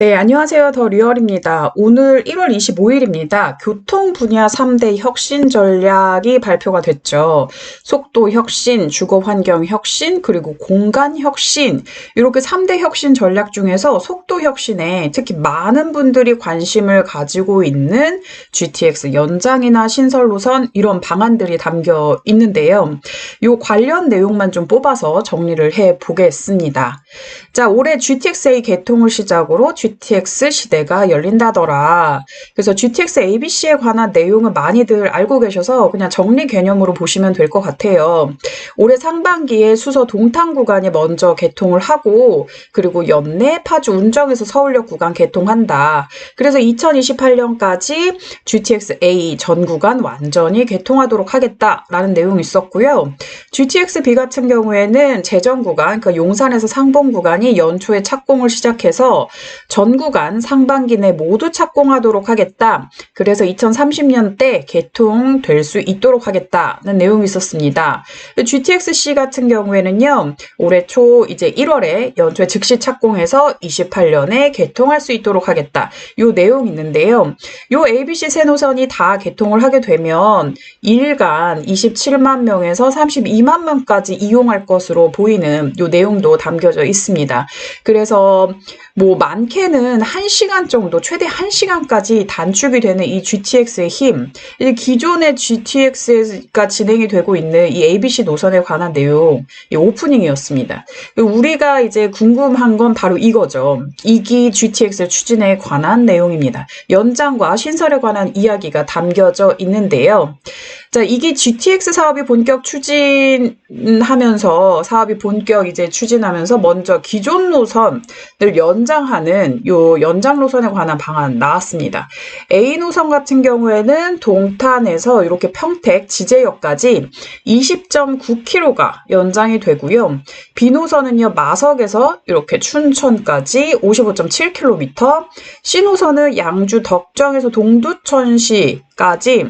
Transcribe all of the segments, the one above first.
네, 안녕하세요. 더 리얼입니다. 오늘 1월 25일입니다. 교통 분야 3대 혁신 전략이 발표가 됐죠. 속도 혁신, 주거 환경 혁신, 그리고 공간 혁신. 이렇게 3대 혁신 전략 중에서 속도 혁신에 특히 많은 분들이 관심을 가지고 있는 GTX 연장이나 신설 노선 이런 방안들이 담겨 있는데요. 요 관련 내용만 좀 뽑아서 정리를 해 보겠습니다. 자, 올해 GTX-A 개통을 시작으로 GTX 시대가 열린다더라. 그래서 GTX ABC에 관한 내용은 많이들 알고 계셔서 그냥 정리 개념으로 보시면 될 것 같아요. 올해 상반기에 수서 동탄 구간이 먼저 개통을 하고, 그리고 연내 파주 운정에서 서울역 구간 개통한다. 그래서 2028년까지 GTX-A 전 구간 완전히 개통하도록 하겠다라는 내용이 있었고요. GTX-B 같은 경우에는 재정 구간, 그러니까 용산에서 상봉 구간이 연초에 착공을 시작해서 전 구간 상반기 내 모두 착공하도록 하겠다. 그래서 2030년대 개통될 수 있도록 하겠다는 내용이 있었습니다. GTX-C 같은 경우에는요, 올해 초 이제 1월에 연초에 즉시 착공해서 28년에 개통할 수 있도록 하겠다. 요 내용이 있는데요. 요 ABC 새 노선이 다 개통을 하게 되면 일간 27만 명에서 32만 명까지 이용할 것으로 보이는 요 내용도 담겨져 있습니다. 그래서 뭐 많게는 1시간 정도, 최대 1시간까지 단축이 되는 이 GTX의 힘, 기존의 GTX가 진행이 되고 있는 이 ABC 노선에 관한 내용, 이 오프닝이었습니다. 우리가 이제 궁금한 건 바로 이거죠. 2기 GTX 추진에 관한 내용입니다. 연장과 신설에 관한 이야기가 담겨져 있는데요. 자, 이게 GTX 사업이 본격 추진하면서 먼저 기존 노선을 연장하는 요 연장 노선에 관한 방안 나왔습니다. A 노선 같은 경우에는 동탄에서 이렇게 평택 지제역까지 20.9km가 연장이 되고요. B 노선은요, 마석에서 이렇게 춘천까지 55.7km, C 노선은 양주 덕정에서 동두천시까지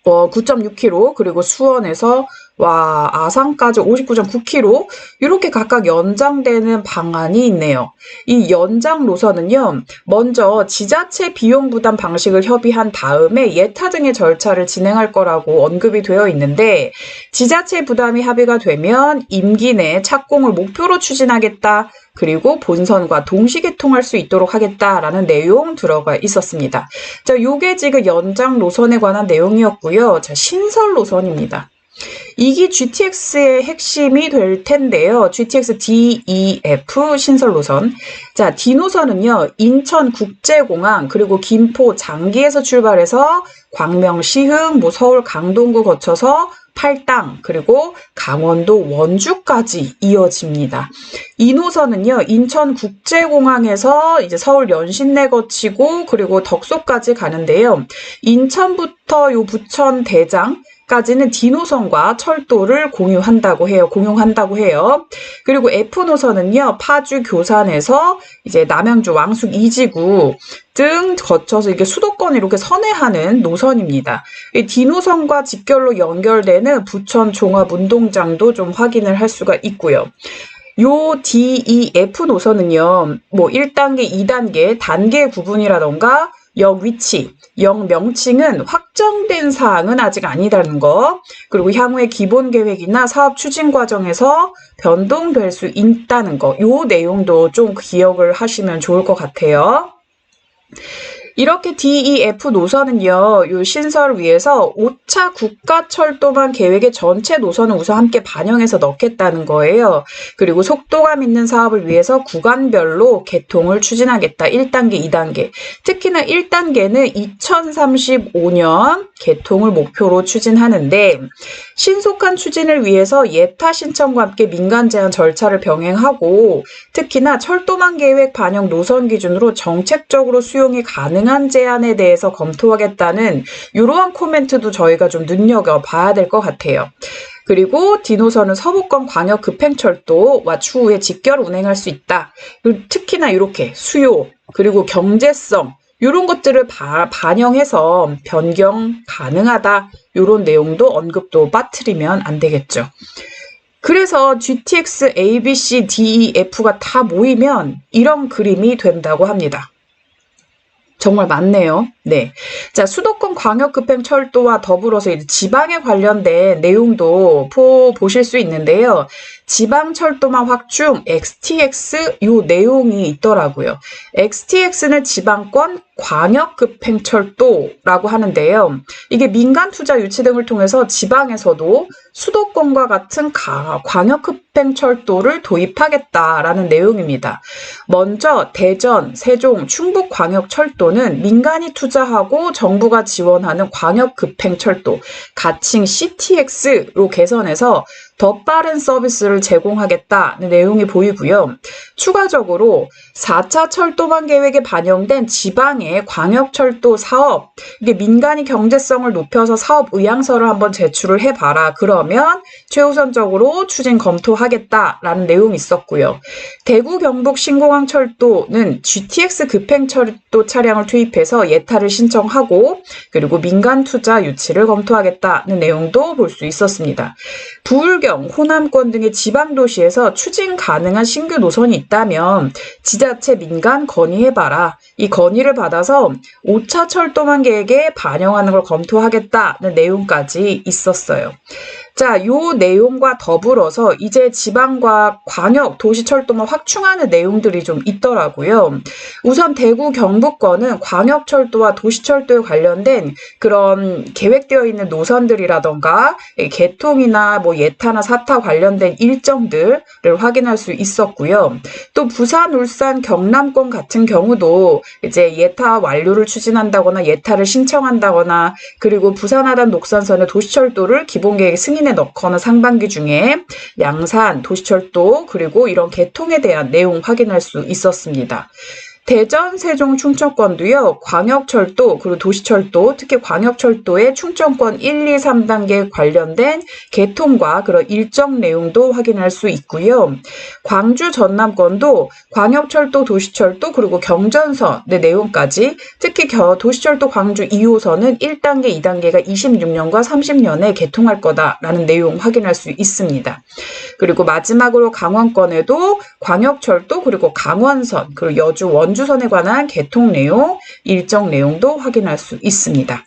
9.6km, 그리고 수원에서 아산까지 59.9km, 이렇게 각각 연장되는 방안이 있네요. 이 연장 노선은요, 먼저 지자체 비용 부담 방식을 협의한 다음에 예타 등의 절차를 진행할 거라고 언급이 되어 있는데, 지자체 부담이 합의가 되면 임기 내 착공을 목표로 추진하겠다. 그리고 본선과 동시 개통할 수 있도록 하겠다라는 내용 들어가 있었습니다. 자, 요게 지금 연장 노선에 관한 내용이었고요. 자, 신설 노선입니다. 이게 GTX의 핵심이 될 텐데요. GTX D, E, F 신설 노선. 자, D 노선은요, 인천국제공항, 그리고 김포 장기에서 출발해서 광명 시흥, 서울 강동구 거쳐서 팔당, 그리고 강원도 원주까지 이어집니다. 이 노선은요, 인천국제공항에서 이제 서울 연신내 거치고, 그리고 덕소까지 가는데요. 인천부터 요 부천 대장, 까지는 D 노선과 철도를 공용한다고 해요. 그리고 F 노선은요, 파주 교산에서 이제 남양주 왕숙 이지구 등 거쳐서 이게 수도권 이렇게 선회하는 노선입니다. 이 D 노선과 직결로 연결되는 부천 종합운동장도 좀 확인을 할 수가 있고요. 요 D, E, F 노선은요, 1단계, 2단계, 단계 구분이라던가 역 위치, 역 명칭은 확정된 사항은 아직 아니다는 거, 그리고 향후의 기본 계획이나 사업 추진 과정에서 변동될 수 있다는 거, 요 내용도 좀 기억을 하시면 좋을 것 같아요. 이렇게 DEF 노선은요, 요 신설을 위해서 5차 국가철도망 계획의 전체 노선을 우선 함께 반영해서 넣겠다는 거예요. 그리고 속도감 있는 사업을 위해서 구간별로 개통을 추진하겠다. 1단계, 2단계. 특히나 1단계는 2035년 개통을 목표로 추진하는데, 신속한 추진을 위해서 예타 신청과 함께 민간 제한 절차를 병행하고, 특히나 철도망 계획 반영 노선 기준으로 정책적으로 수용이 가능한 제안에 대해서 검토하겠다는 이러한 코멘트도 저희가 좀 눈여겨봐야 될 것 같아요. 그리고 D노선은 서부권 광역 급행철도와 추후에 직결 운행할 수 있다. 특히나 이렇게 수요, 그리고 경제성, 이런 것들을 반영해서 변경 가능하다. 이런 내용도 언급도 빠뜨리면 안 되겠죠. 그래서 GTX A, B, C, D, E, F가 다 모이면 이런 그림이 된다고 합니다. 정말 많네요. 네. 자, 수도권 광역급행철도와 더불어서 이제 지방에 관련된 내용도 보실 수 있는데요. 지방철도망 확충 XTX 요 내용이 있더라고요. XTX는 지방권 광역급행철도라고 하는데요. 이게 민간 투자 유치 등을 통해서 지방에서도 수도권과 같은 광역급행철도를 도입하겠다라는 내용입니다. 먼저 대전, 세종, 충북광역철도는 민간이 투자하고 정부가 지원하는 광역급행철도, 가칭 CTX로 개선해서 더 빠른 서비스를 제공하겠다는 내용이 보이고요. 추가적으로 4차 철도망 계획에 반영된 지방의 광역철도 사업, 이게 민간이 경제성을 높여서 사업 의향서를 한번 제출을 해봐라. 그러면 최우선적으로 추진 검토하겠다라는 내용이 있었고요. 대구 경북 신공항철도는 GTX 급행철도 차량을 투입해서 예타를 신청하고 그리고 민간 투자 유치를 검토하겠다는 내용도 볼 수 있었습니다. 부울경, 호남권 등의 지방도시에서 추진 가능한 신규 노선이 있다면 지자체 민간 건의해봐라. 이 건의를 받아서 5차 철도망 계획에 반영하는 걸 검토하겠다는 내용까지 있었어요. 자, 요 내용과 더불어서 이제 지방과 광역 도시철도망 확충하는 내용들이 좀 있더라고요. 우선 대구 경북권은 광역철도와 도시철도에 관련된 그런 계획되어 있는 노선들이라던가 개통이나 뭐 예타나 사타 관련된 일정들을 확인할 수 있었고요. 또 부산, 울산, 경남권 같은 경우도 이제 예타 완료를 추진한다거나 예타를 신청한다거나 그리고 부산 하단 녹산선의 도시철도를 기본계획 승인에 넣거나 상반기 중에 양산, 도시철도 그리고 이런 개통에 대한 내용 확인할 수 있었습니다. 대전, 세종, 충청권도요. 광역철도 그리고 도시철도 특히 광역철도의 충청권 1, 2, 3단계 관련된 개통과 그런 일정 내용도 확인할 수 있고요. 광주, 전남권도 광역철도, 도시철도 그리고 경전선의 내용까지 특히 도시철도 광주 2호선은 1단계, 2단계가 26년과 30년에 개통할 거다라는 내용 확인할 수 있습니다. 그리고 마지막으로 강원권에도 광역철도 그리고 강원선 그리고 여주, 원주선에 관한 개통 내용, 일정 내용도 확인할 수 있습니다.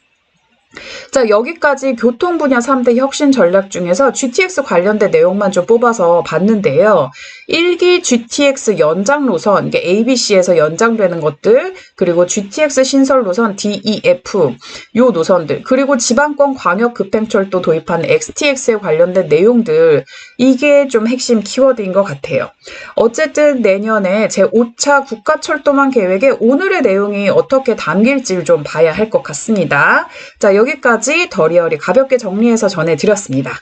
자, 여기까지 교통 분야 3대 혁신 전략 중에서 GTX 관련된 내용만 좀 뽑아서 봤는데요. 1기 GTX 연장 노선, 이게 ABC에서 연장되는 것들, 그리고 GTX 신설 노선 DEF, 요 노선들, 그리고 지방권 광역 급행철도 도입하는 XTX에 관련된 내용들, 이게 좀 핵심 키워드인 것 같아요. 어쨌든 내년에 제5차 국가철도망 계획에 오늘의 내용이 어떻게 담길지를 좀 봐야 할 것 같습니다. 자, 여기까지 더리어리 가볍게 정리해서 전해드렸습니다.